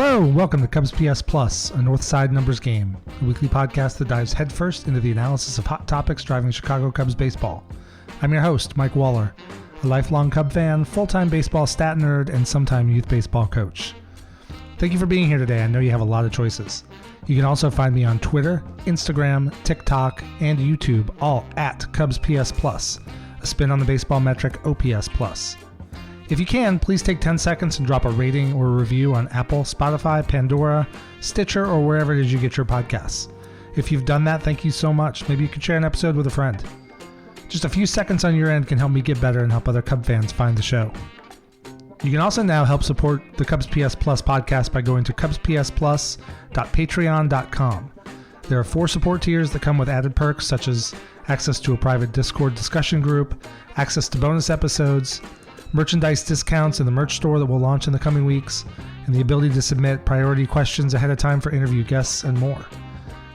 Hello, welcome to CubsPS Plus, a North Side numbers game, a weekly podcast that dives headfirst into the analysis of hot topics driving Chicago Cubs baseball. I'm your host, Mike Waller, a lifelong Cub fan, full-time baseball stat nerd, and sometime youth baseball coach. Thank you for being here today. I know you have a lot of choices. You can also find me on Twitter, Instagram, TikTok, and YouTube, all at CubsPS Plus, a spin on the baseball metric OPS Plus. If you can, please take 10 seconds and drop a rating or a review on Apple, Spotify, Pandora, Stitcher, or wherever it is you get your podcasts. If you've done that, thank you so much. Maybe you could share an episode with a friend. Just a few seconds on your end can help me get better and help other Cub fans find the show. You can also now help support the CubsPS Plus podcast by going to cubspsplus.patreon.com. There are 4 support tiers that come with added perks such as access to a private Discord discussion group, access to bonus episodes, merchandise discounts in the merch store that will launch in the coming weeks, and the ability to submit priority questions ahead of time for interview guests and more.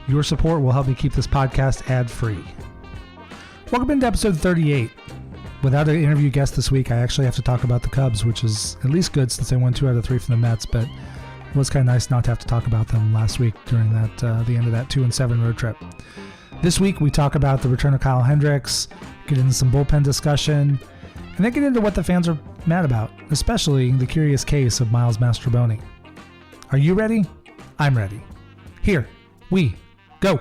Your support will help me keep this podcast ad-free. Welcome into episode 38. Without an interview guest this week, I actually have to talk about the Cubs, which is at least good since they won 2 out of 3 from the Mets, but it was kind of nice not to have to talk about them last week during that the end of that 2-7 road trip. This week, we talk about the return of Kyle Hendricks, get into some bullpen discussion, and then get into what the fans are mad about, especially the curious case of Miles Mastrobuoni. Are you ready? I'm ready. Here we go.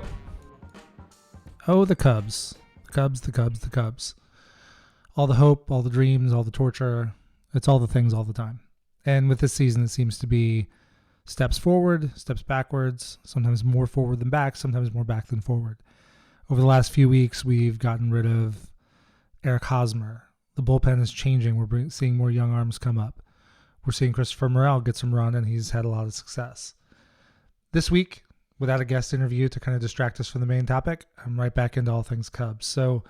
Oh, the Cubs. The Cubs, the Cubs, the Cubs. All the hope, all the dreams, all the torture. It's all the things all the time. And with this season, it seems to be steps forward, steps backwards, sometimes more forward than back, sometimes more back than forward. Over the last few weeks, we've gotten rid of Eric Hosmer. The bullpen is changing. We're seeing more young arms come up. We're seeing Christopher Morel get some run, and he's had a lot of success. This week, without a guest interview to kind of distract us from the main topic, I'm right back into all things Cubs. So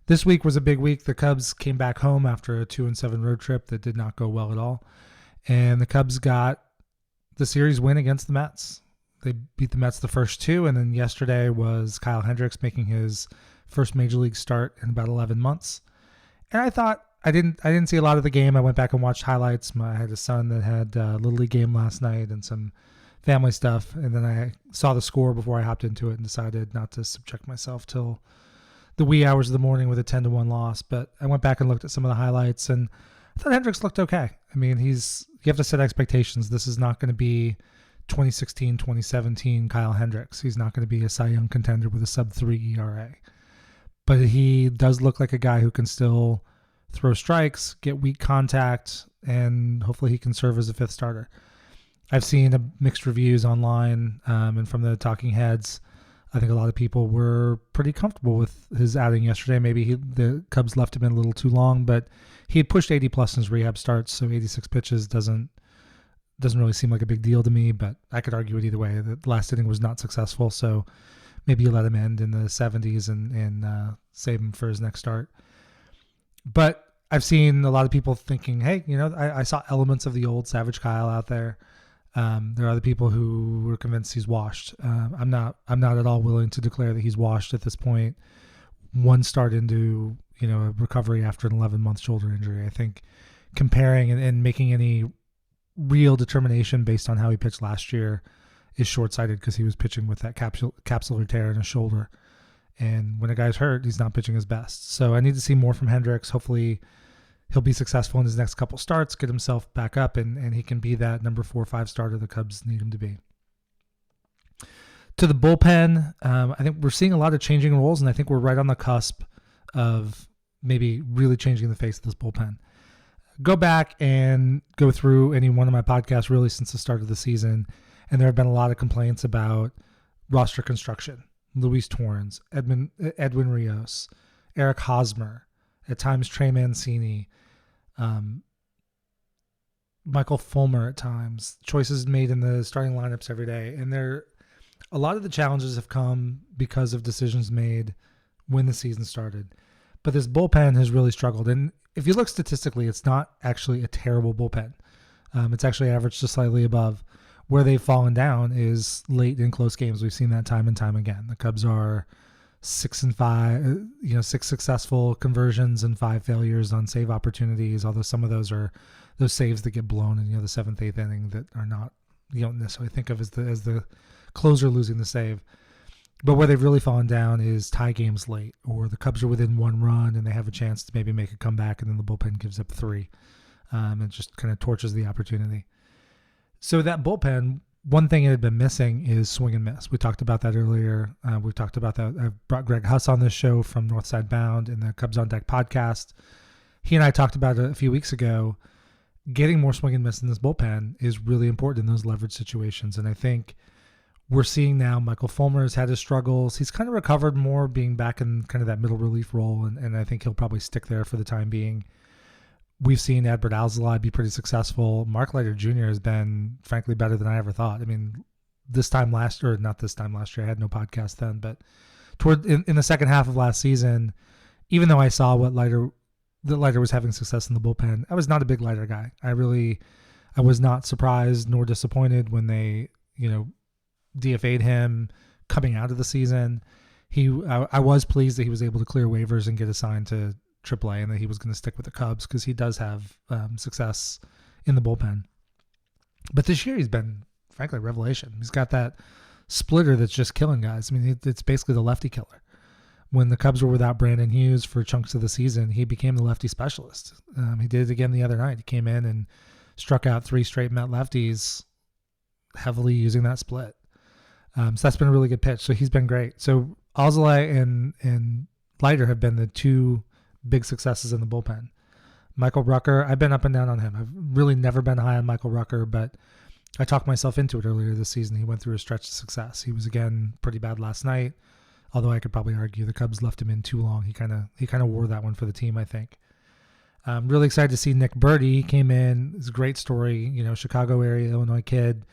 this week was a big week. The Cubs came back home after a 2-7 road trip that did not go well at all. And the Cubs got the series win against the Mets. They beat the Mets the first 2, and then yesterday was Kyle Hendricks making his first major league start in about 11 months. And I thought I didn't see a lot of the game. I went back and watched highlights. I had a son that had a Little League game last night and some family stuff. And then I saw the score before I hopped into it and decided not to subject myself till the wee hours of the morning with a 10-1 loss. But I went back and looked at some of the highlights, and I thought Hendricks looked okay. I mean, you have to set expectations. This is not going to be 2016, 2017 Kyle Hendricks. He's not going to be a Cy Young contender with a sub-3 ERA. But he does look like a guy who can still throw strikes, get weak contact, and hopefully he can serve as a 5th starter. I've seen mixed reviews online and from the talking heads. I think a lot of people were pretty comfortable with his outing yesterday. Maybe the Cubs left him in a little too long, but he had pushed 80+ in his rehab starts, so 86 pitches doesn't really seem like a big deal to me, but I could argue it either way. The last inning was not successful, so maybe you let him end in the 70s and save him for his next start. But I've seen a lot of people thinking, hey, I saw elements of the old Savage Kyle out there. There are other people who were convinced he's washed. I'm not at all willing to declare that he's washed at this point. One start into a recovery after an 11-month shoulder injury. I think comparing and making any real determination based on how he pitched last year is short-sighted because he was pitching with that capsular tear in his shoulder. And when a guy's hurt, he's not pitching his best. So I need to see more from Hendricks. Hopefully he'll be successful in his next couple starts, get himself back up, and he can be that number 4 or 5 starter the Cubs need him to be. To the bullpen, I think we're seeing a lot of changing roles, and I think we're right on the cusp of maybe really changing the face of this bullpen. Go back and go through any one of my podcasts really since the start of the season, and there have been a lot of complaints about roster construction. Luis Torrens, Edwin Rios, Eric Hosmer, at times Trey Mancini, Michael Fulmer at times, choices made in the starting lineups every day. And a lot of the challenges have come because of decisions made when the season started. But this bullpen has really struggled. And if you look statistically, it's not actually a terrible bullpen. It's actually averaged just slightly above. Where they've fallen down is late in close games. We've seen that time and time again. The Cubs are 6-5, 6 successful conversions and 5 failures on save opportunities. Although some of those are those saves that get blown in the 7th, 8th inning that are not you don't necessarily think of as the closer losing the save. But where they've really fallen down is tie games late, or the Cubs are within one run and they have a chance to maybe make a comeback, and then the bullpen gives up 3. It just kind of torches the opportunity. So that bullpen, one thing it had been missing is swing and miss. We talked about that earlier. We talked about that. I brought Greg Huss on this show from Northside Bound in the Cubs on Deck podcast. He and I talked about it a few weeks ago. Getting more swing and miss in this bullpen is really important in those leverage situations. And I think we're seeing now Michael Fulmer has had his struggles. He's kind of recovered more being back in kind of that middle relief role, and I think he'll probably stick there for the time being. We've seen Adbert Alzolay be pretty successful. Mark Leiter Jr. has been, frankly, better than I ever thought. I mean, not this time last year, I had no podcast then, but in the second half of last season, even though I saw that Leiter was having success in the bullpen, I was not a big Leiter guy. I was not surprised nor disappointed when they, DFA'd him coming out of the season. I was pleased that he was able to clear waivers and get assigned to AAA, and that he was going to stick with the Cubs because he does have success in the bullpen. But this year he's been, frankly, a revelation. He's got that splitter that's just killing guys. I mean, it's basically the lefty killer. When the Cubs were without Brandon Hughes for chunks of the season, he became the lefty specialist. He did it again the other night. He came in and struck out 3 straight Met lefties, heavily using that split. So that's been a really good pitch. So he's been great. So Alzolay and Leiter have been the 2 big successes in the bullpen. Michael Rucker, I've been up and down on him. I've really never been high on Michael Rucker, but I talked myself into it earlier this season. He went through a stretch of success. He was, again, pretty bad last night, although I could probably argue the Cubs left him in too long. He kind of wore that one for the team, I think. I'm really excited to see Nick Birdie. He came in. It's a great story. Chicago area, Illinois kid.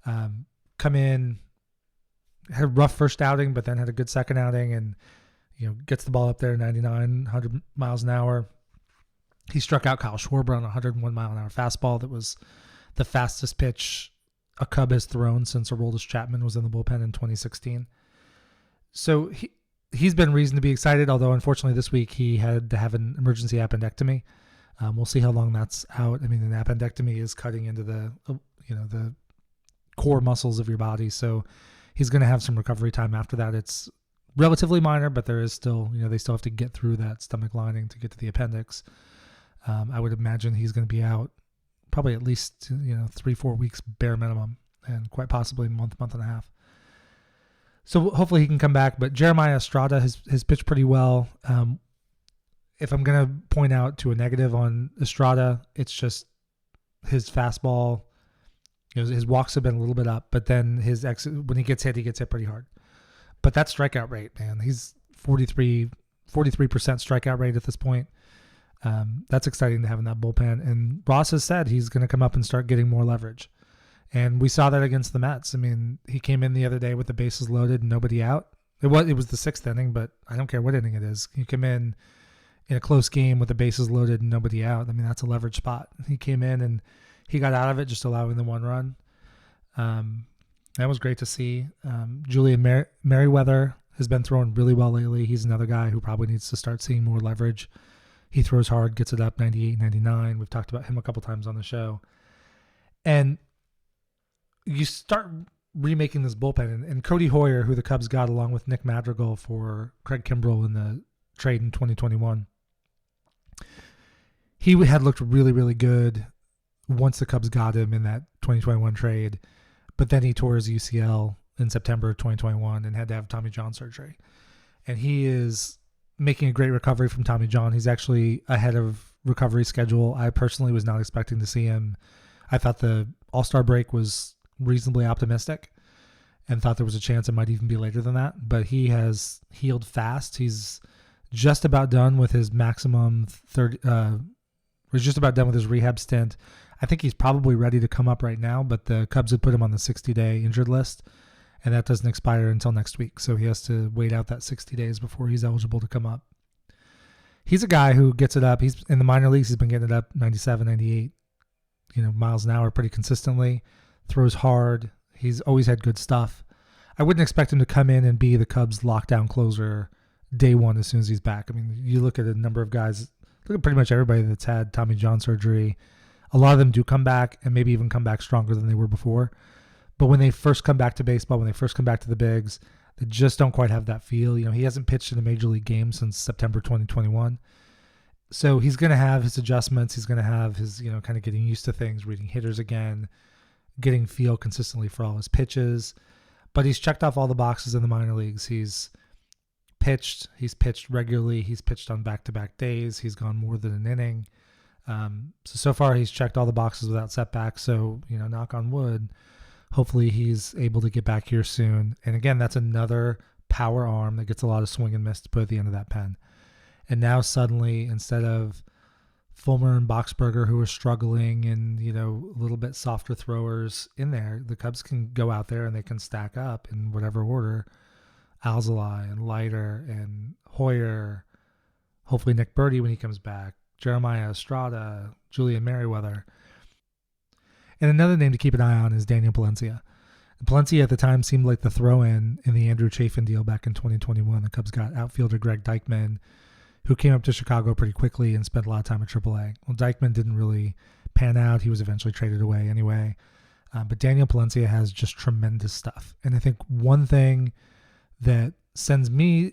Come in, had a rough first outing, but then had a good second outing, and gets the ball up there 99, 100 miles an hour. He struck out Kyle Schwarber on a 101 mile an hour fastball that was the fastest pitch a Cub has thrown since Aroldis Chapman was in the bullpen in 2016. So he's been reason to be excited, although unfortunately this week he had to have an emergency appendectomy. We'll see how long that's out. I mean, an appendectomy is cutting into the core muscles of your body, so he's going to have some recovery time after that. It's relatively minor, but there is still, they still have to get through that stomach lining to get to the appendix. I would imagine he's going to be out probably at least, 3-4 weeks bare minimum, and quite possibly a month and a half. So hopefully he can come back. But Jeremiah Estrada has pitched pretty well. If I'm going to point out to a negative on Estrada, it's just his fastball. His walks have been a little bit up, but then his exit, when he gets hit pretty hard. But that strikeout rate, man, he's 43% strikeout rate at this point. That's exciting to have in that bullpen. And Ross has said he's going to come up and start getting more leverage. And we saw that against the Mets. I mean, he came in the other day with the bases loaded and nobody out. It was the 6th inning, but I don't care what inning it is. You come in a close game with the bases loaded and nobody out. I mean, that's a leverage spot. He came in and he got out of it, just allowing the 1 run. That was great to see. Julian Merriweather has been throwing really well lately. He's another guy who probably needs to start seeing more leverage. He throws hard, gets it up 98, 99. We've talked about him a couple times on the show. And you start remaking this bullpen. And Cody Hoyer, who the Cubs got along with Nick Madrigal for Craig Kimbrell in the trade in 2021, he had looked really, really good once the Cubs got him in that 2021 trade. But then he tore his UCL in September 2021 and had to have Tommy John surgery. And he is making a great recovery from Tommy John. He's actually ahead of recovery schedule. I personally was not expecting to see him. I thought the All-Star break was reasonably optimistic and thought there was a chance it might even be later than that. But he has healed fast. He's just about done with his maximum 30. Was just about done with his rehab stint. I think he's probably ready to come up right now, but the Cubs had put him on the 60-day injured list, and that doesn't expire until next week. So he has to wait out that 60 days before he's eligible to come up. He's a guy who gets it up. He's in the minor leagues. He's been getting it up 97, 98, miles an hour pretty consistently. Throws hard. He's always had good stuff. I wouldn't expect him to come in and be the Cubs' lockdown closer day one as soon as he's back. I mean, you look at a number of guys, look at pretty much everybody that's had Tommy John surgery. A lot of them do come back and maybe even come back stronger than they were before. But when they first come back to baseball, when they first come back to the bigs, they just don't quite have that feel. He hasn't pitched in a major league game since September 2021. So he's going to have his adjustments. He's going to have his, kind of getting used to things, reading hitters again, getting feel consistently for all his pitches. But he's checked off all the boxes in the minor leagues. He's pitched regularly. He's pitched on back-to-back days. He's gone more than an inning. So far he's checked all the boxes without setbacks. So, knock on wood, hopefully he's able to get back here soon. And again, that's another power arm that gets a lot of swing and miss to put at the end of that pen. And now suddenly, instead of Fulmer and Boxberger, who are struggling and, a little bit softer throwers in there, the Cubs can go out there and they can stack up in whatever order. Alzolay and Leiter and Hoyer, hopefully Nick Birdy when he comes back, Jeremiah Estrada, Julian Merriweather. And another name to keep an eye on is Daniel Palencia. Palencia at the time seemed like the throw-in in the Andrew Chafin deal back in 2021. The Cubs got outfielder Greg Deichmann, who came up to Chicago pretty quickly and spent a lot of time at AAA. Well, Deichmann didn't really pan out. He was eventually traded away anyway. But Daniel Palencia has just tremendous stuff. And I think one thing that sends me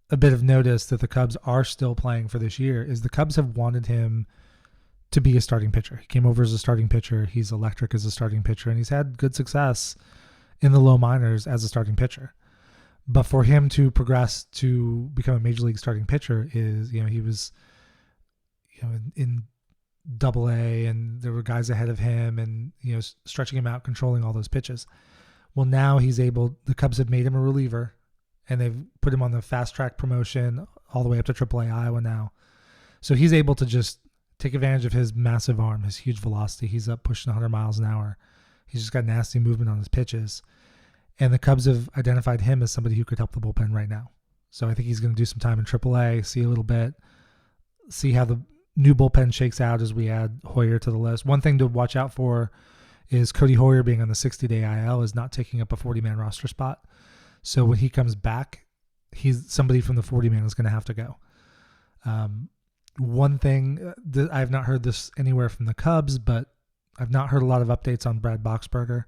a bit of notice that the Cubs are still playing for this year is the Cubs have wanted him to be a starting pitcher. He came over as a starting pitcher. He's electric as a starting pitcher, and he's had good success in the low minors as a starting pitcher. But for him to progress to become a major league starting pitcher is, he was, in Double-A, and there were guys ahead of him, and stretching him out, controlling all those pitches. Well, now the Cubs have made him a reliever, and they've put him on the fast track promotion all the way up to AAA Iowa now. So he's able to just take advantage of his massive arm, his huge velocity. He's up pushing 100 miles an hour. He's just got nasty movement on his pitches. And the Cubs have identified him as somebody who could help the bullpen right now. So I think he's going to do some time in AAA, see a little bit, see how the new bullpen shakes out as we add Hoyer to the list. One thing to watch out for is Cody Hoyer being on the 60-day IL is not taking up a 40-man roster spot. So when he comes back, somebody from the 40-man is going to have to go. One thing, I have not heard this anywhere from the Cubs, but I've not heard a lot of updates on Brad Boxberger.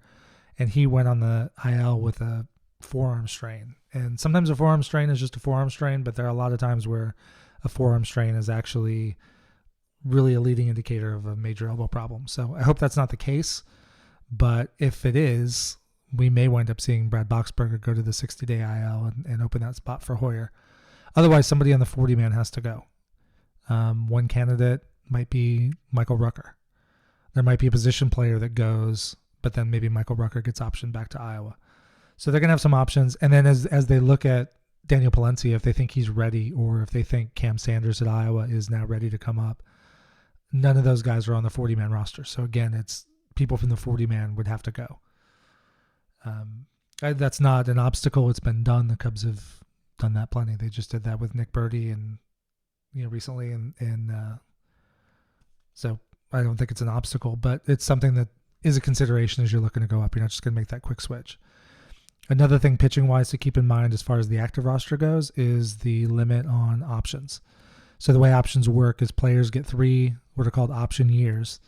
And he went on the IL with a forearm strain. And sometimes a forearm strain is just a forearm strain, but there are a lot of times where a forearm strain is actually really a leading indicator of a major elbow problem. So I hope that's not the case. But if it is, we may wind up seeing Brad Boxberger go to the 60-day IL and open that spot for Hoyer. Otherwise, somebody on the 40-man has to go. One candidate might be Michael Rucker. There might be a position player that goes, but then maybe Michael Rucker gets optioned back to Iowa. So they're going to have some options. And then as they look at Daniel Palencia, if they think he's ready, or if they think Cam Sanders at Iowa is now ready to come up, none of those guys are on the 40-man roster. So again, it's people from the 40-man would have to go. That's not an obstacle. It's been done. The Cubs have done that plenty. They just did that with Nick Birdy and recently. And so I don't think it's an obstacle, but it's something that is a consideration as you're looking to go up. You're not just going to make that quick switch. Another thing pitching-wise to keep in mind as far as the active roster goes is the limit on options. So the way options work is players get 3 what are called option years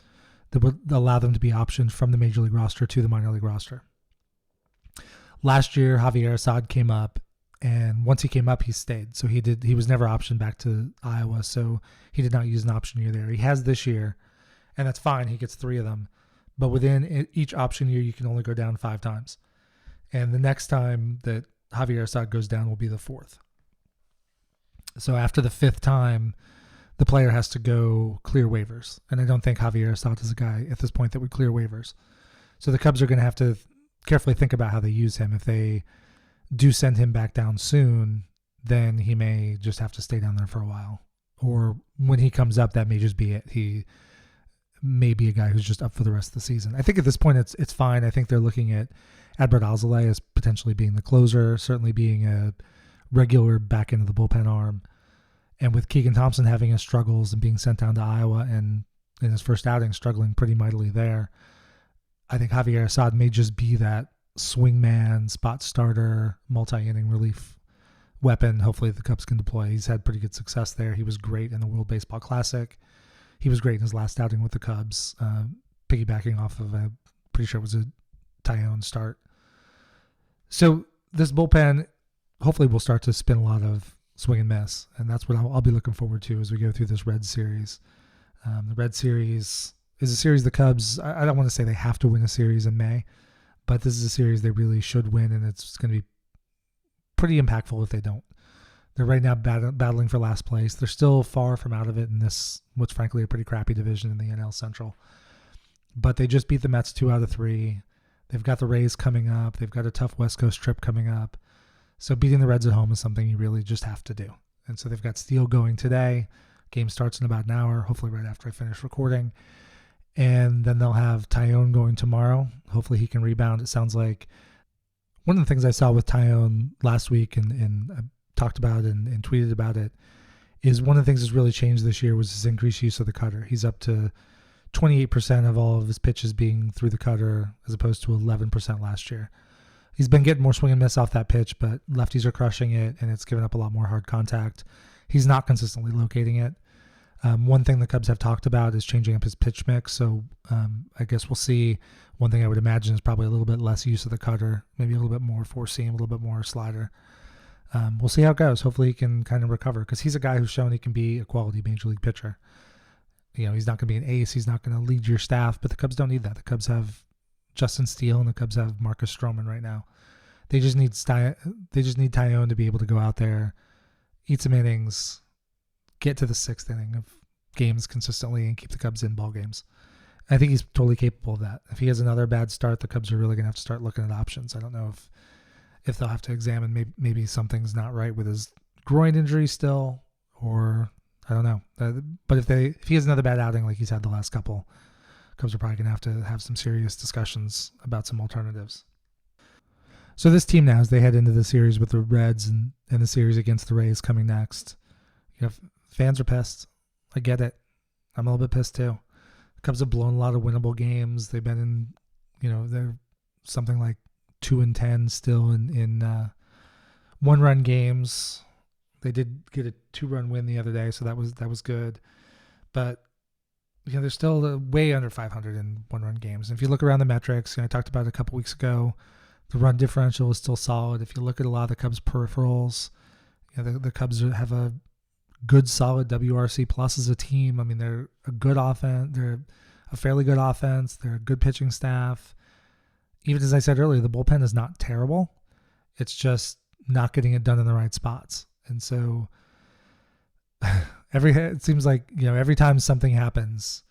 that would allow them to be optioned from the major league roster to the minor league roster. Last year, Javier Assad came up, and once he came up, he stayed. So he was never optioned back to Iowa, so he did not use an option year there. He has this year, and that's fine. He gets 3 of them. But within each option year, you can only go down 5 times. And the next time that Javier Assad goes down will be the 4th. So after the 5th time, the player has to go clear waivers. And I don't think Javier Assad is a guy at this point that would clear waivers. So the Cubs are going to have to carefully think about how they use him. If they do send him back down soon, then he may just have to stay down there for a while. Or when he comes up, that may just be it. He may be a guy who's just up for the rest of the season. I think at this point it's fine. I think they're looking at Adbert Alzolay as potentially being the closer, certainly being a regular back end of the bullpen arm. And with Keegan Thompson having his struggles and being sent down to Iowa and in his first outing struggling pretty mightily there, I think Javier Assad may just be that swingman, spot starter, multi-inning relief weapon. Hopefully the Cubs can deploy. He's had pretty good success there. He was great in the World Baseball Classic. He was great in his last outing with the Cubs, piggybacking off of pretty sure it was a Tyone start. So this bullpen hopefully will start to spin a lot of swing and miss, and that's what I'll be looking forward to as we go through this Red Series. The Red Series is a series the Cubs, I don't want to say they have to win a series in May, but this is a series they really should win, and it's going to be pretty impactful if they don't. They're right now battling for last place. They're still far from out of it in this, what's frankly a pretty crappy division in the NL Central. But they just beat the Mets 2 out of 3. They've got the Rays coming up. They've got a tough West Coast trip coming up. So beating the Reds at home is something you really just have to do. And so they've got Steele going today. Game starts in about an hour, hopefully right after I finish recording. And then they'll have Tyone going tomorrow. Hopefully he can rebound. It sounds like one of the things I saw with Tyone last week and I talked about it and tweeted about it is one of the things that's really changed this year was his increased use of the cutter. He's up to 28% of all of his pitches being through the cutter as opposed to 11% last year. He's been getting more swing and miss off that pitch, but lefties are crushing it, and it's given up a lot more hard contact. He's not consistently locating it. One thing the Cubs have talked about is changing up his pitch mix, so I guess we'll see. One thing I would imagine is probably a little bit less use of the cutter, maybe a little bit more four-seam, a little bit more slider. We'll see how it goes. Hopefully he can kind of recover because he's a guy who's shown he can be a quality major league pitcher. You know, he's not going to be an ace. He's not going to lead your staff, but the Cubs don't need that. The Cubs have Justin Steele and the Cubs have Marcus Stroman right now. They just need Tyone to be able to go out there, eat some innings, get to the 6th inning of games consistently, and keep the Cubs in ball games. I think he's totally capable of that. If he has another bad start, the Cubs are really going to have to start looking at options. I don't know if they'll have to examine maybe something's not right with his groin injury still, or I don't know. But if he has another bad outing like he's had the last couple, Cubs are probably going to have some serious discussions about some alternatives. So this team now, as they head into the series with the Reds and the series against the Rays coming next, you know, fans are pissed. I get it. I'm a little bit pissed too. The Cubs have blown a lot of winnable games. They've been in, they're something like 2-10 still in one-run games. They did get a 2-run win the other day, so that was good. But they're still way under 500 in one-run games. And if you look around the metrics, I talked about it a couple weeks ago, the run differential is still solid. If you look at a lot of the Cubs' peripherals, the Cubs have a good, solid WRC plus as a team. I mean, they're a good offense. They're a fairly good offense. They're a good pitching staff. Even as I said earlier, the bullpen is not terrible. It's just not getting it done in the right spots. And so it seems like, every time something happens,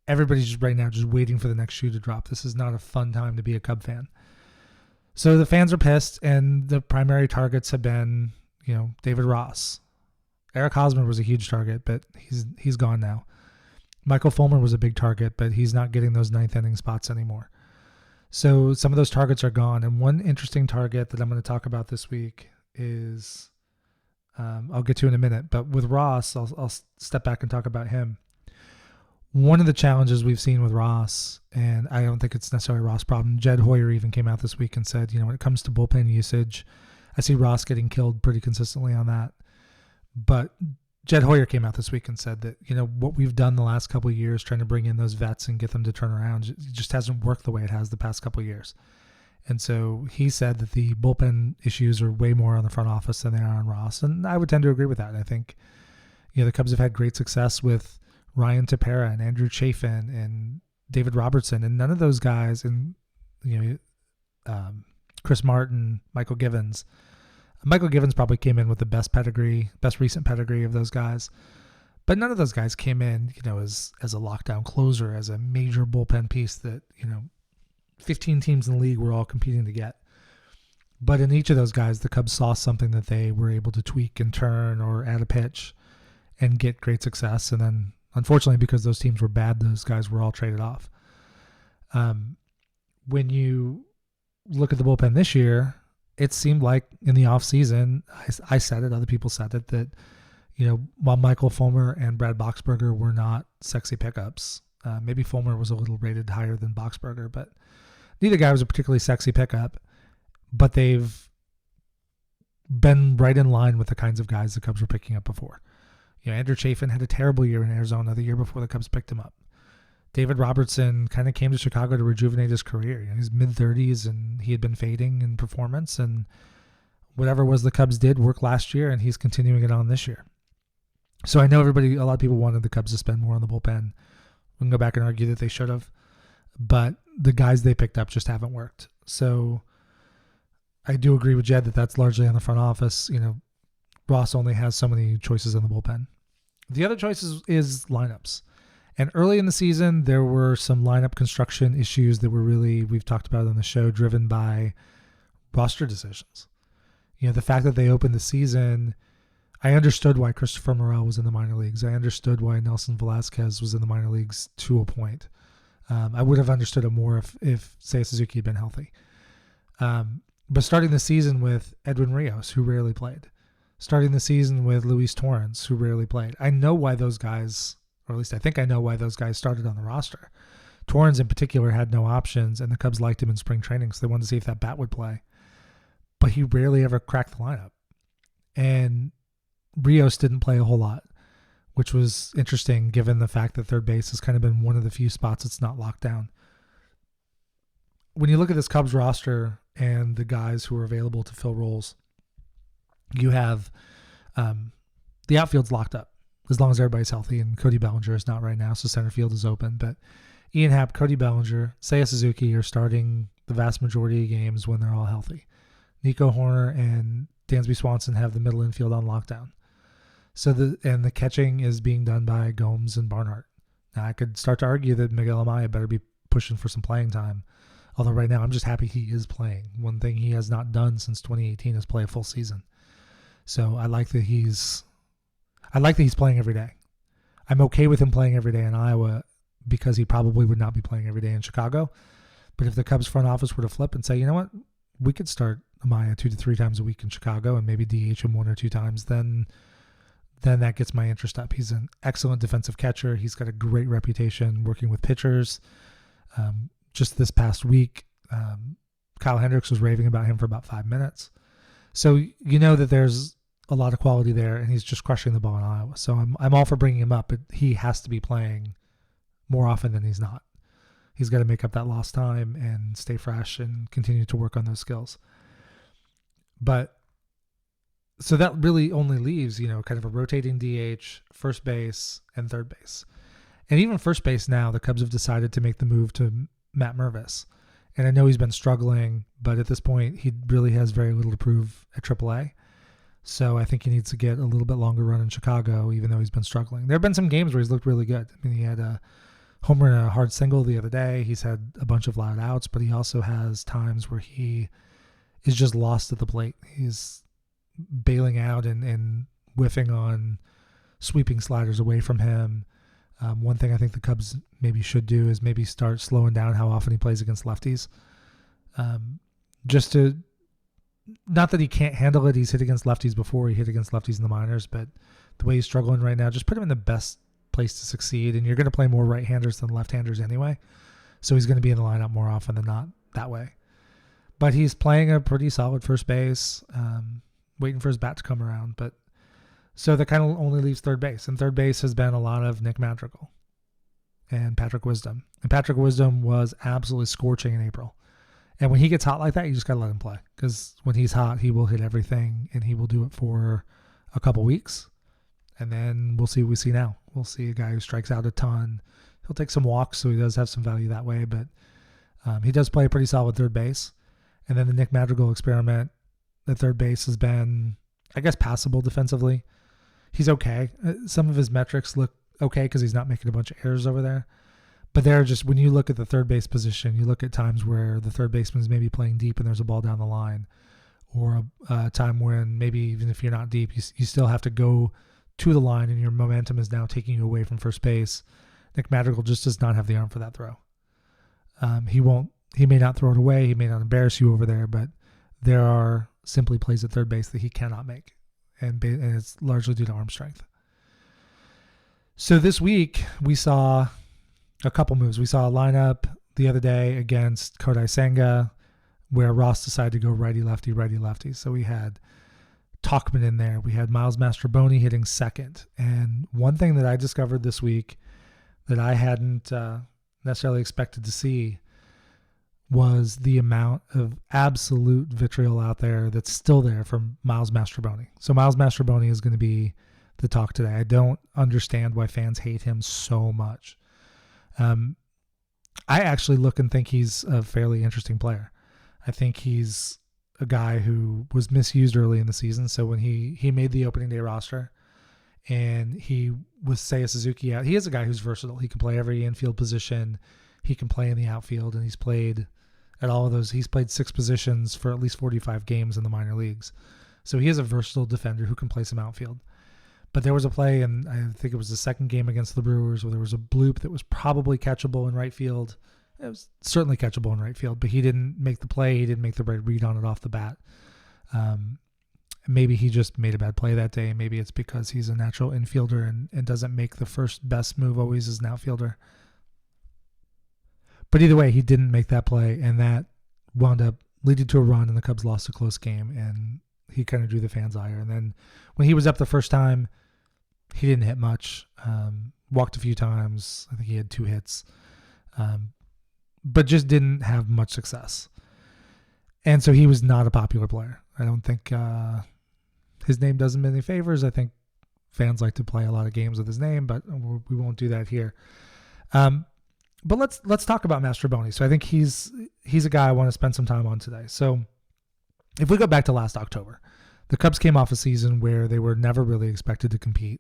everybody's just right now just waiting for the next shoe to drop. This is not a fun time to be a Cub fan. So the fans are pissed, and the primary targets have been, David Ross. Eric Hosmer was a huge target, but he's gone now. Michael Fulmer was a big target, but he's not getting those 9th inning spots anymore. So some of those targets are gone. And one interesting target that I'm going to talk about this week is, I'll get to in a minute, but with Ross, I'll step back and talk about him. One of the challenges we've seen with Ross, and I don't think it's necessarily Ross' problem, Jed Hoyer even came out this week and said, when it comes to bullpen usage, I see Ross getting killed pretty consistently on that. But Jed Hoyer came out this week and said that, what we've done the last couple of years trying to bring in those vets and get them to turn around, it just hasn't worked the way it has the past couple of years. And so he said that the bullpen issues are way more on the front office than they are on Ross. And I would tend to agree with that. I think, the Cubs have had great success with Ryan Tepera and Andrew Chafin and David Robertson, and none of those guys, and Chris Martin, Michael Givens. Michael Givens probably came in with the best recent pedigree of those guys, but none of those guys came in, as a lockdown closer, as a major bullpen piece that 15 teams in the league were all competing to get. But in each of those guys, the Cubs saw something that they were able to tweak and turn or add a pitch and get great success, and then unfortunately, because those teams were bad, those guys were all traded off. When you look at the bullpen this year, it seemed like in the offseason, I said it, other people said it, that, while Michael Fulmer and Brad Boxberger were not sexy pickups, maybe Fulmer was a little rated higher than Boxberger, but neither guy was a particularly sexy pickup, but they've been right in line with the kinds of guys the Cubs were picking up before. Andrew Chafin had a terrible year in Arizona the year before the Cubs picked him up. David Robertson kind of came to Chicago to rejuvenate his career. He's mid-30s, and he had been fading in performance, and whatever was the Cubs did work last year, and he's continuing it on this year. So I know a lot of people wanted the Cubs to spend more on the bullpen. We can go back and argue that they should have, but the guys they picked up just haven't worked. So I do agree with Jed that that's largely on the front office. Ross only has so many choices in the bullpen. The other choice is lineups. And early in the season, there were some lineup construction issues that were we've talked about on the show, driven by roster decisions. The fact that they opened the season, I understood why Christopher Morel was in the minor leagues. I understood why Nelson Velasquez was in the minor leagues to a point. I would have understood it more if Seiya Suzuki had been healthy. But starting the season with Edwin Rios, who rarely played. Starting the season with Luis Torrens, who rarely played. I know why those guys, or at least I think I know why those guys started on the roster. Torrens in particular had no options, and the Cubs liked him in spring training, so they wanted to see if that bat would play. But he rarely ever cracked the lineup. And Rios didn't play a whole lot, which was interesting given the fact that third base has kind of been one of the few spots that's not locked down. When you look at this Cubs roster and the guys who are available to fill roles, you have the outfield's locked up as long as everybody's healthy, and Cody Bellinger is not right now, so center field is open. But Ian Happ, Cody Bellinger, Seiya Suzuki are starting the vast majority of games when they're all healthy. Nico Horner and Dansby Swanson have the middle infield on lockdown. So the catching is being done by Gomes and Barnhart. Now I could start to argue that Miguel Amaya better be pushing for some playing time. Although right now I'm just happy he is playing. One thing he has not done since 2018 is play a full season. So I like that he's playing every day. I'm okay with him playing every day in Iowa because he probably would not be playing every day in Chicago. But if the Cubs front office were to flip and say, you know what, we could start Amaya 2 to 3 times a week in Chicago and maybe DH him 1 or 2 times, then that gets my interest up. He's an excellent defensive catcher. He's got a great reputation working with pitchers. Just this past week, Kyle Hendricks was raving about him for about 5 minutes. So you know that there's a lot of quality there, and he's just crushing the ball in Iowa. So I'm all for bringing him up, but he has to be playing more often than he's not. He's got to make up that lost time and stay fresh and continue to work on those skills. But so that really only leaves, kind of a rotating DH, first base, and third base. And even first base now, the Cubs have decided to make the move to Matt Mervis. And I know he's been struggling, but at this point, he really has very little to prove at AAA. So I think he needs to get a little bit longer run in Chicago, even though he's been struggling. There have been some games where he's looked really good. I mean, he had a homer and a hard single the other day. He's had a bunch of loud outs, but he also has times where he is just lost at the plate. He's bailing out and whiffing on sweeping sliders away from him. One thing I think the Cubs maybe should do is maybe start slowing down how often he plays against lefties. Just to, not that he can't handle it. He's hit against lefties before. He hit against lefties in the minors, but the way he's struggling right now, just put him in the best place to succeed. And you're going to play more right-handers than left-handers anyway. So he's going to be in the lineup more often than not that way. But he's playing a pretty solid first base, waiting for his bat to come around. But so that kind of only leaves third base. And third base has been a lot of Nick Madrigal and Patrick Wisdom. And Patrick Wisdom was absolutely scorching in April. And when he gets hot like that, you just got to let him play. Because when he's hot, he will hit everything, and he will do it for a couple weeks. And then we'll see what we see now. We'll see a guy who strikes out a ton. He'll take some walks, so he does have some value that way. But he does play a pretty solid third base. And then the Nick Madrigal experiment at third base has been, I guess, passable defensively. He's okay. Some of his metrics look okay because he's not making a bunch of errors over there. But they're just, when you look at the third base position, you look at times where the third baseman's maybe playing deep and there's a ball down the line, or a time when maybe even if you're not deep, you still have to go to the line and your momentum is now taking you away from first base. Nick Madrigal just does not have the arm for that throw. He may not throw it away. He may not embarrass you over there, but there are simply plays at third base that he cannot make. And it's largely due to arm strength. So this week, we saw a couple moves. We saw a lineup the other day against Kodai Senga where Ross decided to go righty-lefty, righty-lefty. So we had Tauchman in there. We had Miles Mastrobuoni hitting second. And one thing that I discovered this week that I hadn't necessarily expected to see was the amount of absolute vitriol out there that's still there from Miles Mastrobuoni. So Miles Mastrobuoni is going to be the talk today. I don't understand why fans hate him so much. I actually look and think he's a fairly interesting player. I think he's a guy who was misused early in the season. So when he made the opening day roster and he was Seiya Suzuki out, he is a guy who's versatile. He can play every infield position. He can play in the outfield, and he's played at all of those. He's played 6 positions for at least 45 games in the minor leagues. So he is a versatile defender who can play some outfield. But there was a play, and I think it was the second game against the Brewers, where there was a bloop that was probably catchable in right field. It was certainly catchable in right field, but he didn't make the play. He didn't make the right read on it off the bat. Maybe he just made a bad play that day. Maybe it's because he's a natural infielder and doesn't make the first best move always as an outfielder. But either way, he didn't make that play, and that wound up leading to a run, and the Cubs lost a close game, and he kind of drew the fans' ire. And then when he was up the first time, he didn't hit much, walked a few times. I think he had 2 hits, but just didn't have much success. And so he was not a popular player. I don't think his name does him any favors. I think fans like to play a lot of games with his name, but we won't do that here. But let's talk about Mastrobuoni. So I think he's a guy I want to spend some time on today. So if we go back to last October, the Cubs came off a season where they were never really expected to compete.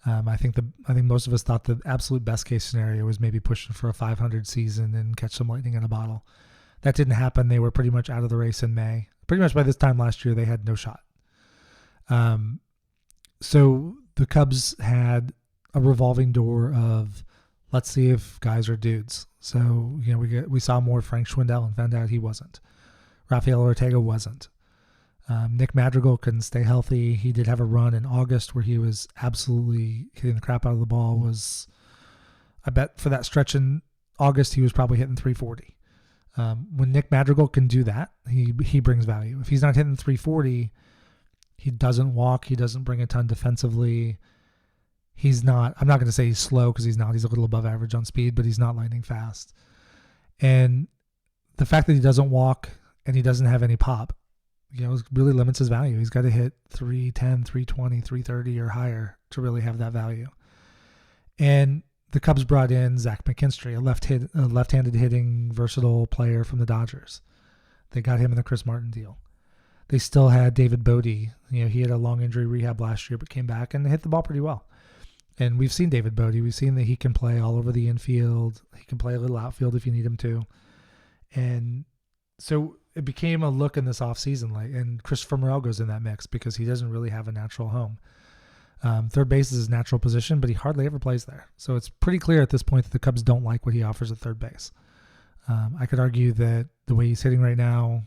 I think most of us thought the absolute best case scenario was maybe pushing for a 500 season and catch some lightning in a bottle. That didn't happen. They were pretty much out of the race in May. Pretty much by this time last year, they had no shot. So the Cubs had a revolving door of, let's see if guys are dudes. So, we saw more Frank Schwindel and found out he wasn't. Rafael Ortega wasn't. Nick Madrigal couldn't stay healthy. He did have a run in August where he was absolutely hitting the crap out of the ball. I bet for that stretch in August, he was probably hitting 340. When Nick Madrigal can do that, he brings value. If he's not hitting 340, he doesn't walk. He doesn't bring a ton defensively. I'm not going to say he's slow because he's not. He's a little above average on speed, but he's not lightning fast. And the fact that he doesn't walk and he doesn't have any pop, really limits his value. He's got to hit 310, 320, 330 or higher to really have that value. And the Cubs brought in Zach McKinstry, a left-handed hitting versatile player from the Dodgers. They got him in the Chris Martin deal. They still had David Bodie. He had a long injury rehab last year, but came back and hit the ball pretty well. And we've seen David Bodie. We've seen that he can play all over the infield. He can play a little outfield if you need him to. And so it became a look in this offseason, and Christopher Morel goes in that mix because he doesn't really have a natural home. Third base is his natural position, but he hardly ever plays there. So it's pretty clear at this point that the Cubs don't like what he offers at third base. I could argue that the way he's hitting right now,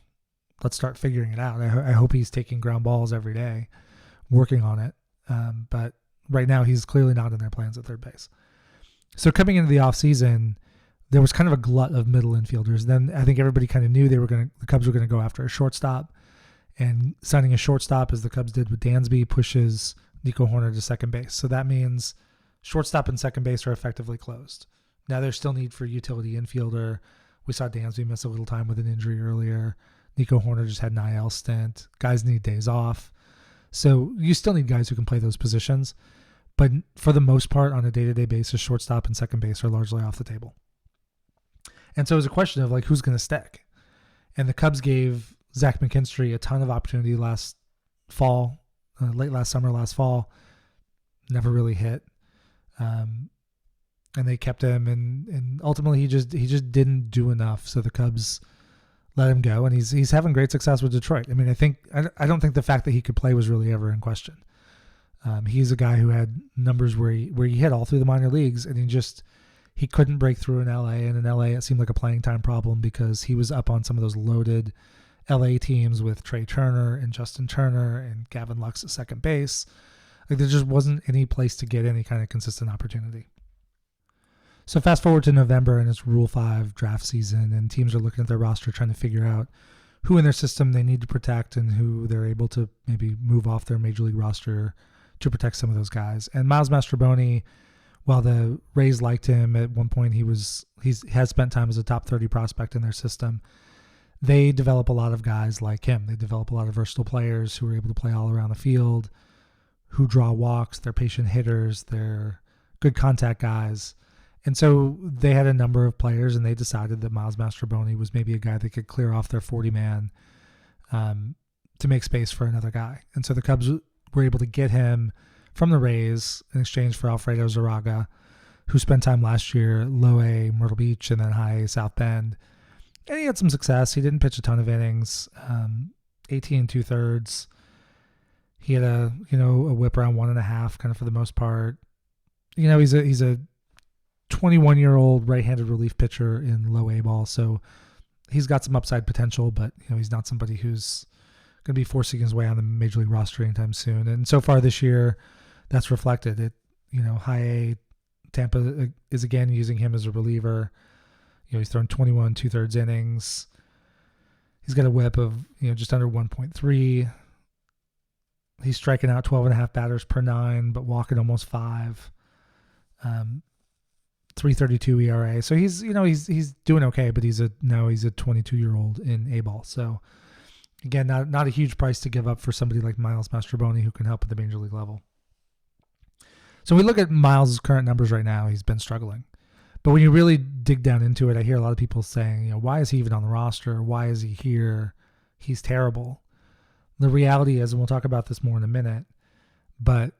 let's start figuring it out. I hope he's taking ground balls every day, working on it. But right now, he's clearly not in their plans at third base. So coming into the offseason, there was kind of a glut of middle infielders. Then I think everybody kind of knew the Cubs were going to go after a shortstop, and signing a shortstop, as the Cubs did with Dansby, pushes Nico Horner to second base. So that means shortstop and second base are effectively closed. Now there's still need for utility infielder. We saw Dansby miss a little time with an injury earlier. Nico Horner just had an IL stint. Guys need days off. So you still need guys who can play those positions. But for the most part, on a day-to-day basis, shortstop and second base are largely off the table. And so it was a question of who's going to stick. And the Cubs gave Zach McKinstry a ton of opportunity last fall, late last summer, last fall. Never really hit. And they kept him, and ultimately he just didn't do enough. So the Cubs let him go, and he's having great success with Detroit. I mean, I don't think the fact that he could play was really ever in question. He's a guy who had numbers where he hit all through the minor leagues, and he couldn't break through in LA. And in LA, it seemed like a playing time problem because he was up on some of those loaded LA teams with Trey Turner and Justin Turner and Gavin Lux at second base. There just wasn't any place to get any kind of consistent opportunity. So fast forward to November, and it's Rule 5 draft season, and teams are looking at their roster trying to figure out who in their system they need to protect and who they're able to maybe move off their major league roster to protect some of those guys. And Miles Mastrobuoni while the Rays liked him at one point, he has spent time as a top 30 prospect in their system. They develop a lot of guys like him. They develop a lot of versatile players who are able to play all around the field, who draw walks, they're patient hitters, they're good contact guys. And so they had a number of players, and they decided that Miles Mastrobuoni was maybe a guy that could clear off their 40-man to make space for another guy. And so the Cubs were able to get him from the Rays in exchange for Alfredo Zaraga, who spent time last year at Low A, Myrtle Beach, and then High A, South Bend. And he had some success. He didn't pitch a ton of innings, 18 2/3. He had a whip around 1.5, kind of for the most part. He's a 21-year-old right-handed relief pitcher in Low A ball, so he's got some upside potential, but he's not somebody who's going to be forcing his way on the major league roster anytime soon. And so far this year, that's reflected. High A, Tampa is again using him as a reliever. He's thrown 21 2/3 innings. He's got a whip of just under 1.3. He's striking out 12.5 batters per 9, but walking almost 5. 3.32 ERA. So he's doing okay, but he's a 22-year-old in A ball. So again, not a huge price to give up for somebody like Miles Mastrobuoni who can help at the major league level. So we look at Miles' current numbers right now. He's been struggling. But when you really dig down into it, I hear a lot of people saying, why is he even on the roster? Why is he here? He's terrible. The reality is, and we'll talk about this more in a minute, but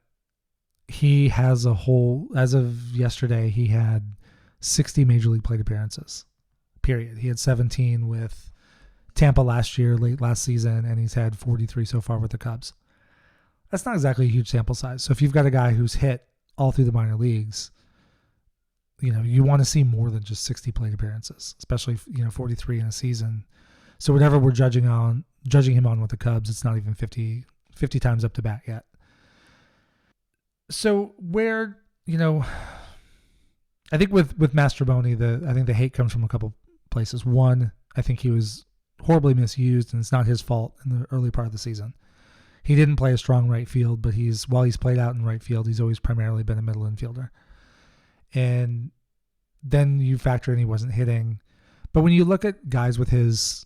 he has as of yesterday, he had 60 major league plate appearances, period. He had 17 with Tampa late last season, and he's had 43 so far with the Cubs. That's not exactly a huge sample size. So if you've got a guy who's hit all through the minor leagues, you want to see more than just 60 plate appearances, especially 43 in a season. So whatever we're judging him on with the Cubs, it's not even 50 times up to bat yet. So where, I think with Mastrobuoni, I think the hate comes from a couple places. One, I think he was horribly misused, and it's not his fault in the early part of the season. He didn't play a strong right field, but while he's played out in right field, he's always primarily been a middle infielder. And then you factor in he wasn't hitting. But when you look at guys with his,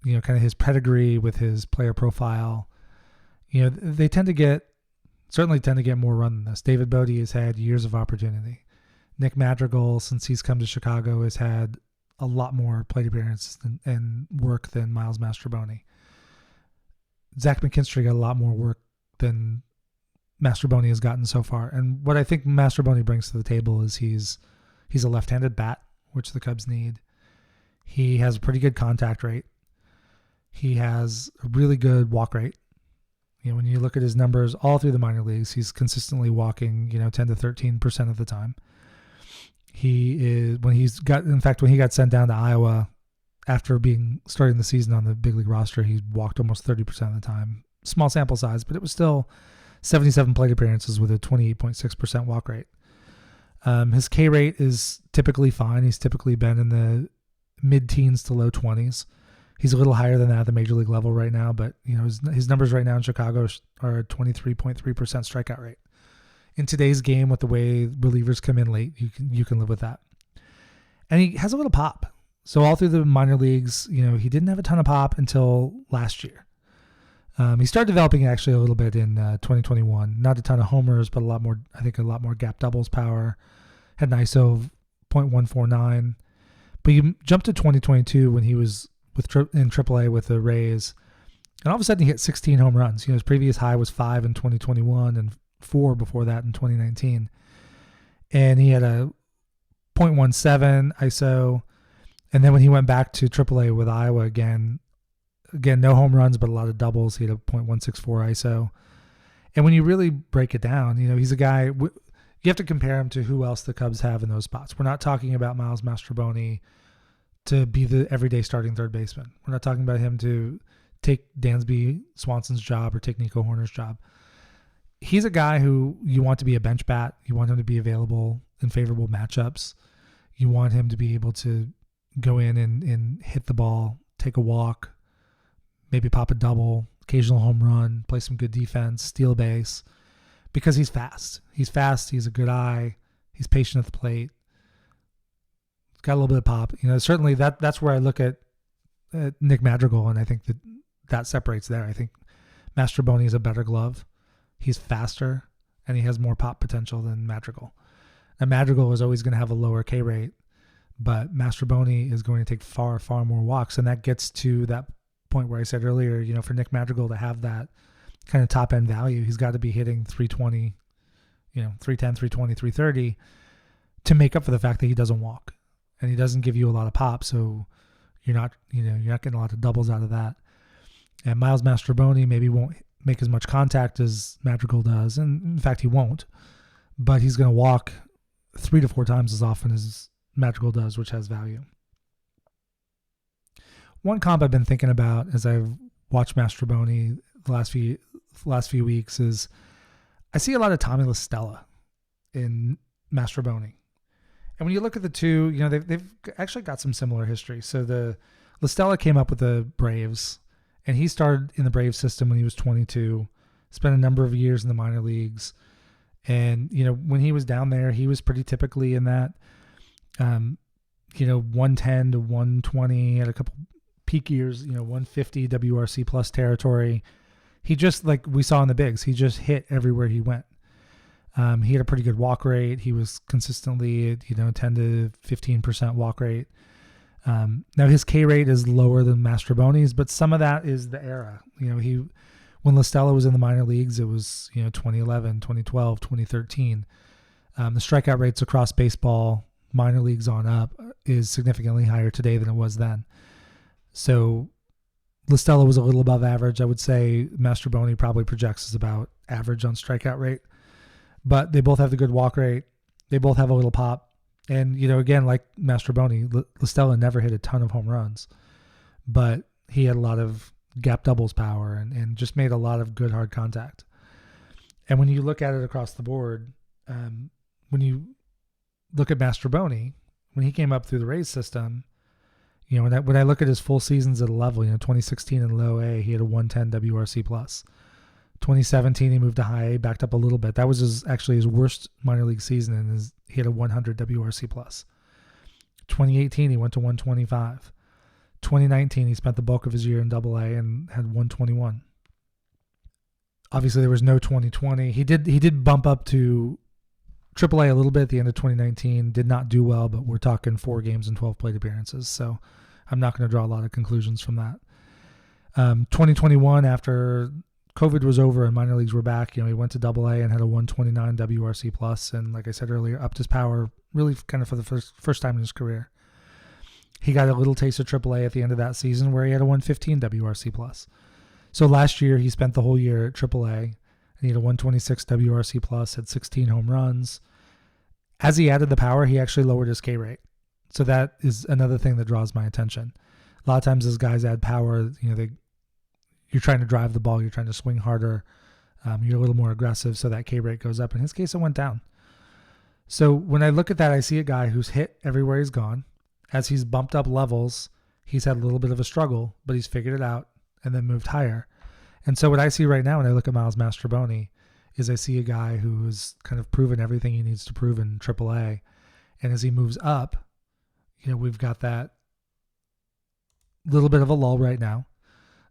kind of his pedigree, with his player profile, they tend to get more run than this. David Bodie has had years of opportunity. Nick Madrigal, since he's come to Chicago, has had a lot more plate appearances and work than Miles Mastrobuoni. Zach McKinstry got a lot more work than Mastrobuoni has gotten so far. And what I think Mastrobuoni brings to the table is he's a left-handed bat, which the Cubs need. He has a pretty good contact rate. He has a really good walk rate. When you look at his numbers all through the minor leagues, he's consistently walking, 10 to 13% of the time. When he got sent down to Iowa after starting the season on the big league roster, he walked almost 30% of the time. Small sample size, but it was still 77 plate appearances with a 28.6% walk rate. His K rate is typically fine. He's typically been in the mid-teens to low 20s. He's a little higher than that at the major league level right now, but his numbers right now in Chicago are a 23.3% strikeout rate. In today's game, with the way relievers come in late, you can live with that. And he has a little pop. So all through the minor leagues, he didn't have a ton of pop until last year. He started developing actually a little bit in 2021. Not a ton of homers, but a lot more gap doubles power. Had an ISO of .149. But he jumped to 2022 when he was in AAA with the Rays. And all of a sudden he hit 16 home runs. His previous high was 5 in 2021 and 4 before that in 2019. And he had a .17 ISO. And then when he went back to AAA with Iowa again, no home runs, but a lot of doubles. He had a .164 ISO. And when you really break it down, he's a guy, you have to compare him to who else the Cubs have in those spots. We're not talking about Miles Mastrobuoni to be the everyday starting third baseman. We're not talking about him to take Dansby Swanson's job or take Nico Horner's job. He's a guy who you want to be a bench bat. You want him to be available in favorable matchups. You want him to be able to go in and hit the ball, take a walk, maybe pop a double, occasional home run, play some good defense, steal a base, because he's fast. He's fast. He's a good eye. He's patient at the plate. He's got a little bit of pop. Certainly that's where I look at Nick Madrigal, and I think that separates there. I think Mastrobuoni is a better glove. He's faster, and he has more pop potential than Madrigal. Now, Madrigal is always going to have a lower K rate, but Mastrobuoni is going to take far, far more walks, and that gets to that point where I said earlier, for Nick Madrigal to have that kind of top-end value, he's got to be hitting 320, 310, 320, 330 to make up for the fact that he doesn't walk, and he doesn't give you a lot of pop, so you're not getting a lot of doubles out of that. And Miles Mastrobuoni maybe won't make as much contact as Madrigal does, and in fact he won't, but he's going to walk 3 to 4 times as often as Madrigal does, which has value. One comp I've been thinking about as I've watched Mastrobuoni the last few weeks is I see a lot of Tommy La Stella in Mastrobuoni. And when you look at the two, they've actually got some similar history. So the La Stella came up with the Braves, and he started in the Braves system when he was 22, spent a number of years in the minor leagues. And, when he was down there, he was pretty typically in that, 110 to 120, had a couple peak years, 150 WRC plus territory. He just, like we saw in the bigs, he just hit everywhere he went. He had a pretty good walk rate. He was consistently at, 10 to 15% walk rate. Now his K rate is lower than Mastrobuoni's, but some of that is the era. When La Stella was in the minor leagues, it was, 2011, 2012, 2013. The strikeout rates across baseball, minor leagues on up, is significantly higher today than it was then. So La Stella was a little above average. I would say Mastrobuoni probably projects as about average on strikeout rate. But they both have the good walk rate. They both have a little pop. And, again, like Mastrobuoni, La Stella never hit a ton of home runs. But he had a lot of gap doubles power and just made a lot of good hard contact. And when you look at it across the board, when you look at Mastrobuoni, when he came up through the Rays system, when I look at his full seasons at a level, 2016 in low A, he had a 110 WRC plus. 2017, he moved to high A, backed up a little bit. That was actually his worst minor league season, and he had a 100 WRC plus. 2018, he went to 125. 2019, he spent the bulk of his year in Double A and had 121. Obviously, there was no 2020. He did bump up to Triple A a little bit at the end of 2019. Did not do well, but we're talking 4 games and 12 plate appearances, so I'm not going to draw a lot of conclusions from that. 2021, after COVID was over and minor leagues were back, he went to Double A and had a 129 WRC plus, and like I said earlier, upped his power really kind of for the first time in his career. He got a little taste of AAA at the end of that season where he had a 115 WRC plus. So last year he spent the whole year at AAA and he had a 126 WRC plus, had 16 home runs. As he added the power, he actually lowered his K rate. So that is another thing that draws my attention. A lot of times as guys add power, you're trying to drive the ball, you're trying to swing harder, you're a little more aggressive, so that K rate goes up. In his case, it went down. So when I look at that, I see a guy who's hit everywhere he's gone. As he's bumped up levels, he's had a little bit of a struggle, but he's figured it out and then moved higher. And so what I see right now when I look at Miles Mastrobuoni is I see a guy who has kind of proven everything he needs to prove in AAA. And as he moves up, we've got that little bit of a lull right now.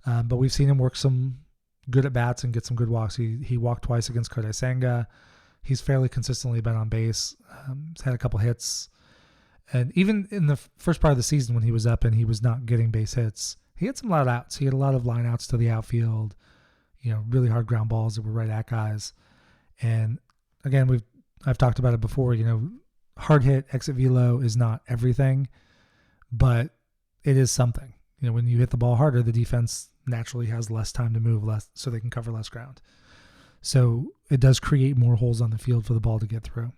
But we've seen him work some good at bats and get some good walks. He walked twice against Kodai Senga. He's fairly consistently been on base. He's had a couple hits. And even in the first part of the season when he was up and he was not getting base hits, he had some loud outs. He had a lot of line outs to the outfield, really hard ground balls that were right at guys. And again, I've talked about it before, hard hit, exit velo is not everything, but it is something. When you hit the ball harder, the defense naturally has less time to move, so they can cover less ground. So it does create more holes on the field for the ball to get through.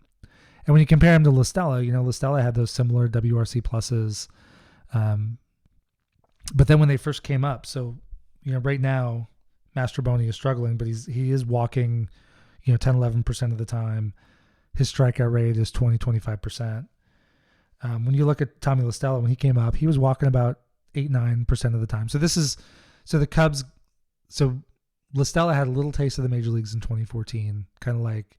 And when you compare him to La Stella, La Stella had those similar WRC pluses. But then when they first came up, so, right now, Mastrobuoni is struggling, but he is walking, 10, 11% of the time. His strikeout rate is 20, 25%. When you look at Tommy La Stella, when he came up, he was walking about 8, 9% of the time. So the Cubs, La Stella had a little taste of the major leagues in 2014, kind of like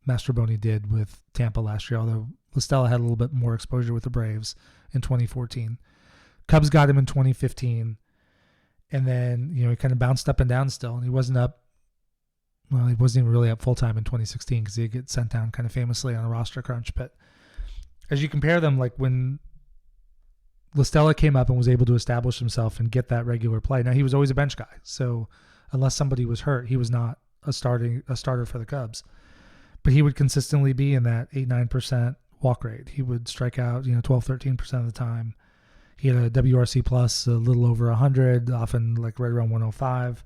Mastrobuoni did with Tampa last year, although La Stella had a little bit more exposure with the Braves in 2014. Cubs got him in 2015, and then, he kind of bounced up and down still, and he wasn't even really up full-time in 2016 because he'd get sent down kind of famously on a roster crunch. But as you compare them, like when La Stella came up and was able to establish himself and get that regular play, now he was always a bench guy, so unless somebody was hurt, he was not a starter for the Cubs. But he would consistently be in that 8-9% walk rate. He would strike out 12-13% of the time. He had a WRC plus a little over 100, often like right around 105.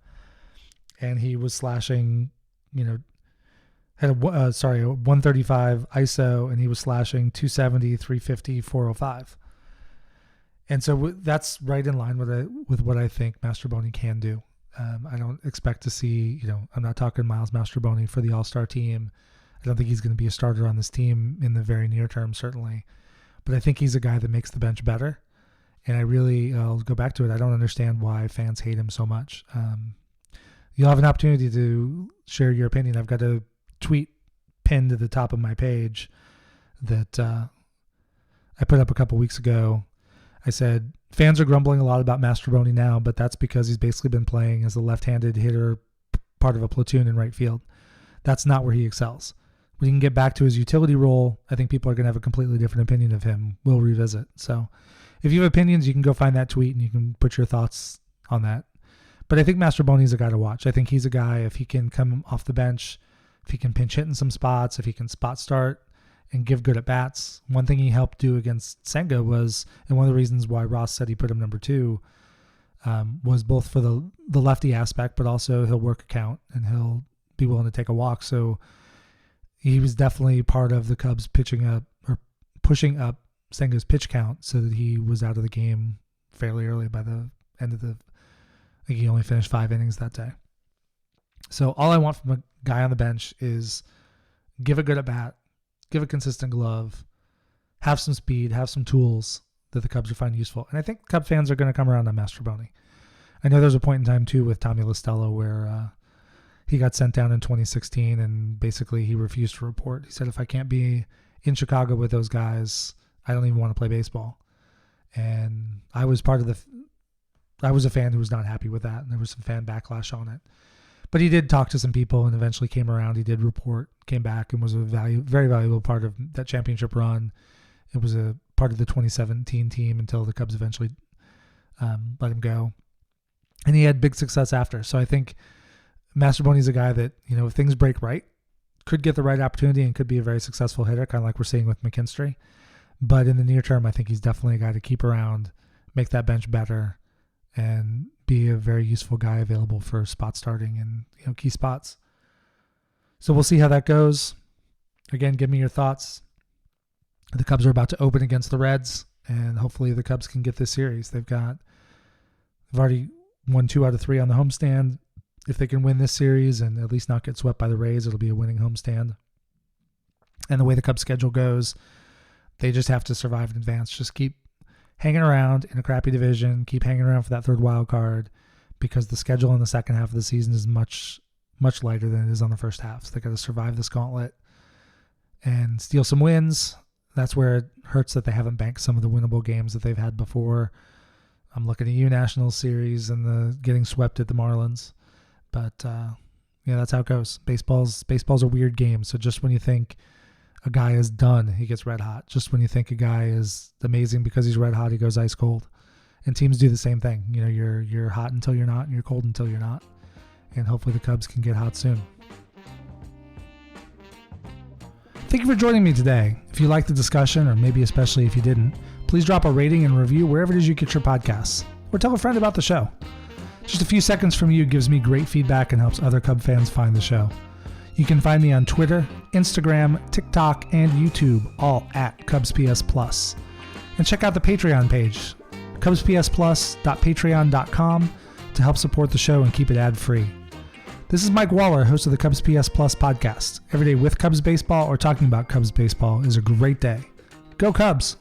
And he was slashing, had a 135 ISO, and he was slashing 270, 350, 405. And so that's right in line with what I think Mastrobuoni can do. I don't expect to see, I'm not talking Miles Mastrobuoni for the All-Star team. I don't think he's going to be a starter on this team in the very near term, certainly. But I think he's a guy that makes the bench better. And I'll go back to it. I don't understand why fans hate him so much. You'll have an opportunity to share your opinion. I've got a tweet pinned to the top of my page that I put up a couple weeks ago. I said, fans are grumbling a lot about Mastrobuoni now, but that's because he's basically been playing as a left-handed hitter, part of a platoon in right field. That's not where he excels. When he can get back to his utility role, I think people are going to have a completely different opinion of him. We'll revisit. So if you have opinions, you can go find that tweet and you can put your thoughts on that. But I think Mastrobuoni is a guy to watch. I think he's a guy, if he can come off the bench, if he can pinch hit in some spots, if he can spot start and give good at bats. One thing he helped do against Senga was, and one of the reasons why Ross said he put him number 2, was both for the lefty aspect, but also he'll work a count and he'll be willing to take a walk. So he was definitely part of the Cubs pitching up or pushing up Senga's pitch count so that he was out of the game fairly early by the end of I think he only finished 5 innings that day. So all I want from a guy on the bench is give a good at bat, give a consistent glove, have some speed, have some tools that the Cubs are finding useful. And I think Cub fans are going to come around on Mastrobuoni. I know there's a point in time too with Tommy La Stella where he got sent down in 2016 and basically he refused to report. He said, if I can't be in Chicago with those guys, I don't even want to play baseball. And I was a fan who was not happy with that, and there was some fan backlash on it. But he did talk to some people and eventually came around. He did report, came back, and was a very valuable part of that championship run. It was a part of the 2017 team until the Cubs eventually let him go. And he had big success after. So I think Mastrobuoni is a guy that, if things break right, could get the right opportunity and could be a very successful hitter, kind of like we're seeing with McKinstry. But in the near term, I think he's definitely a guy to keep around, make that bench better, and be a very useful guy available for spot starting and key spots. So we'll see how that goes. Again, give me your thoughts. The Cubs are about to open against the Reds, and hopefully the Cubs can get this series. They've already won 2 out of 3 on the homestand. If they can win this series and at least not get swept by the Rays, it'll be a winning homestand. And the way the Cubs schedule goes, they just have to survive in advance. Just keep hanging around in a crappy division, keep hanging around for that 3rd wild card, because the schedule in the second half of the season is much, much lighter than it is on the first half. So they got to survive this gauntlet and steal some wins. That's where it hurts that they haven't banked some of the winnable games that they've had before. I'm looking at you, National Series, and the getting swept at the Marlins. But that's how it goes. Baseball's a weird game. So just when you think a guy is done, he gets red hot. Just when you think a guy is amazing because he's red hot, he goes ice cold. And teams do the same thing. You're hot until you're not, and you're cold until you're not. And hopefully the Cubs can get hot soon. Thank you for joining me today. If you liked the discussion, or maybe especially if you didn't, please drop a rating and review wherever it is you get your podcasts, or tell a friend about the show. Just a few seconds from you gives me great feedback and helps other Cub fans find the show. You can find me on Twitter, Instagram, TikTok, and YouTube, all at CubsPS+. And check out the Patreon page, CubsPSPlus.patreon.com, to help support the show and keep it ad-free. This is Mike Waller, host of the CubsPS Plus podcast. Every day with Cubs baseball or talking about Cubs baseball is a great day. Go Cubs!